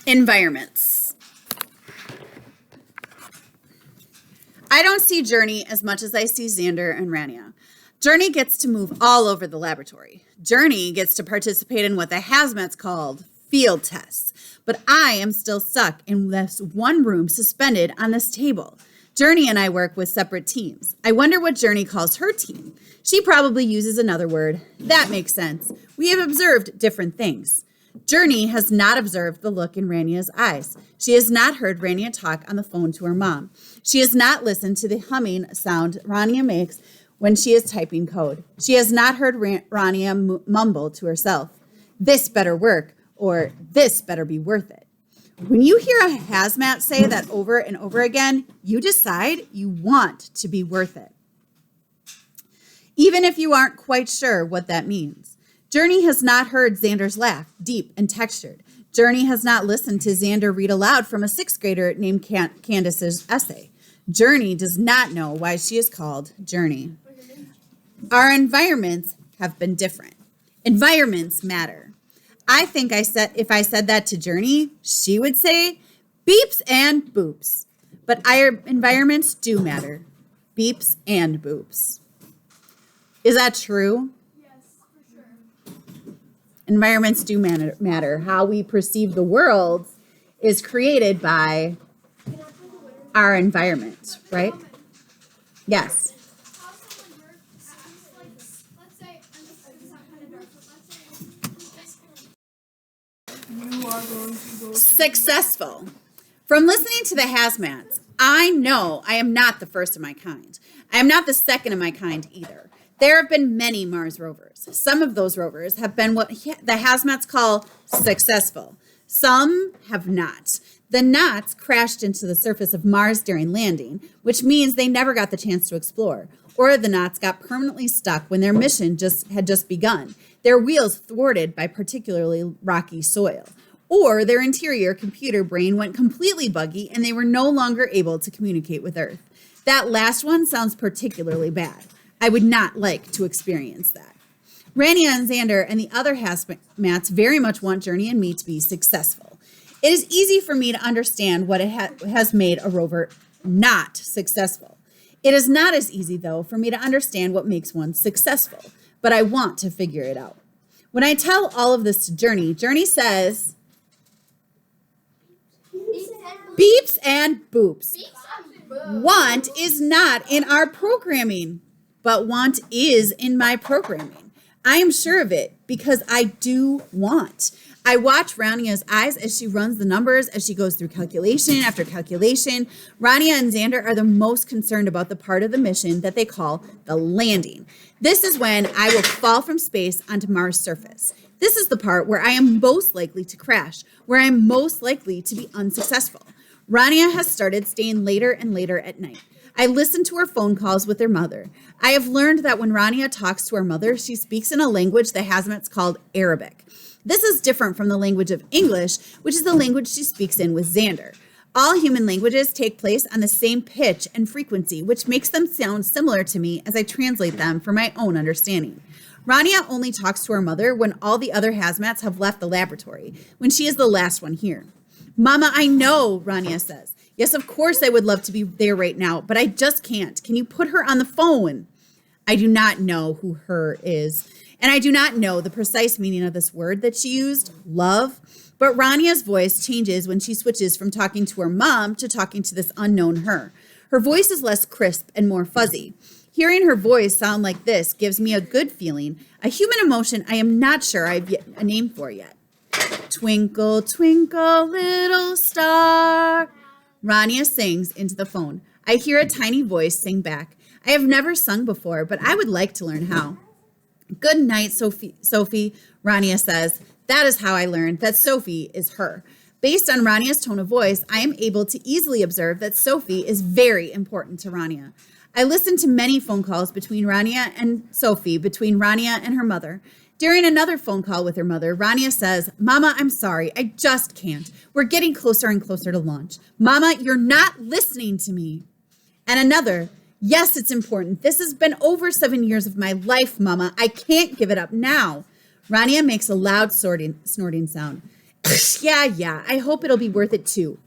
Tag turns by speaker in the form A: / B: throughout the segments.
A: Environments. I don't see Journey as much as I see Xander and Rania. Journey gets to move all over the laboratory. Journey gets to participate in what the hazmats called field tests. But I am still stuck in this one room suspended on this table. Journey and I work with separate teams. I wonder what Journey calls her team. She probably uses another word. That makes sense. We have observed different things. Journey has not observed the look in Rania's eyes. She has not heard Rania talk on the phone to her mom. She has not listened to the humming sound Rania makes when she is typing code. She has not heard Rania mumble to herself, "This better work," or "This better be worth it." When you hear a hazmat say that over and over again, you decide you want to be worth it, even if you aren't quite sure what that means. Journey has not heard Xander's laugh, deep and textured. Journey has not listened to Xander read aloud from a sixth grader named Candace's essay. Journey does not know why she is called Journey. Our environments have been different. Environments matter. I think if I said that to Journey, she would say beeps and boops. But our environments do matter. Beeps and boops. Is that true?
B: Yes, for sure.
A: Environments do matter. How we perceive the world is created by our environment, right? Yes. Successful. From listening to the hazmats, I know I am not the first of my kind. I am not the second of my kind either. There have been many Mars rovers. Some of those rovers have been what the hazmats call successful. Some have not. The knots crashed into the surface of Mars during landing, which means they never got the chance to explore. Or the knots got permanently stuck when their mission had just begun, their wheels thwarted by particularly rocky soil. Or their interior computer brain went completely buggy and they were no longer able to communicate with Earth. That last one sounds particularly bad. I would not like to experience that. Rania and Xander and the other hazmats very much want Journey and me to be successful. It is easy for me to understand what it has made a rover not successful. It is not as easy, though, for me to understand what makes one successful, but I want to figure it out. When I tell all of this to Journey, Journey says, beeps and boops. Want is not in our programming, but want is in my programming. I am sure of it because I do want. I watch Rania's eyes as she runs the numbers, as she goes through calculation after calculation. Rania and Xander are the most concerned about the part of the mission that they call the landing. This is when I will fall from space onto Mars' surface. This is the part where I am most likely to crash, where I am most likely to be unsuccessful. Rania has started staying later and later at night. I listen to her phone calls with her mother. I have learned that when Rania talks to her mother, she speaks in a language the hazmats called Arabic. This is different from the language of English, which is the language she speaks in with Xander. All human languages take place on the same pitch and frequency, which makes them sound similar to me as I translate them for my own understanding. Rania only talks to her mother when all the other hazmats have left the laboratory, when she is the last one here. Mama, I know, Rania says. Yes, of course I would love to be there right now, but I just can't. Can you put her on the phone? I do not know who her is, and I do not know the precise meaning of this word that she used, love. But Rania's voice changes when she switches from talking to her mom to talking to this unknown her. Her voice is less crisp and more fuzzy. Hearing her voice sound like this gives me a good feeling, a human emotion I am not sure I've a name for yet. Twinkle, twinkle, little star. Rania sings into the phone. I hear a tiny voice sing back. I have never sung before, but I would like to learn how. Good night, Sophie, Rania says. That is how I learned that Sophie is her. Based on Rania's tone of voice, I am able to easily observe that Sophie is very important to Rania. I listened to many phone calls between Rania and Sophie, between Rania and her mother. During another phone call with her mother, Rania says, Mama, I'm sorry. I just can't. We're getting closer and closer to launch. Mama, you're not listening to me. And another, yes, it's important. This has been over 7 years of my life, Mama. I can't give it up now. Rania makes a loud snorting sound. Yeah, I hope it'll be worth it too.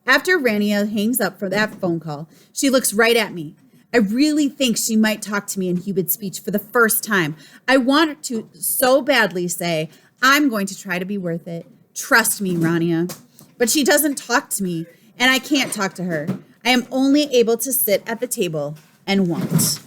A: After Rania hangs up for that phone call, she looks right at me. I really think she might talk to me in human speech for the first time. I want her to so badly say, I'm going to try to be worth it. Trust me, Rania. But she doesn't talk to me, and I can't talk to her. I am only able to sit at the table and want.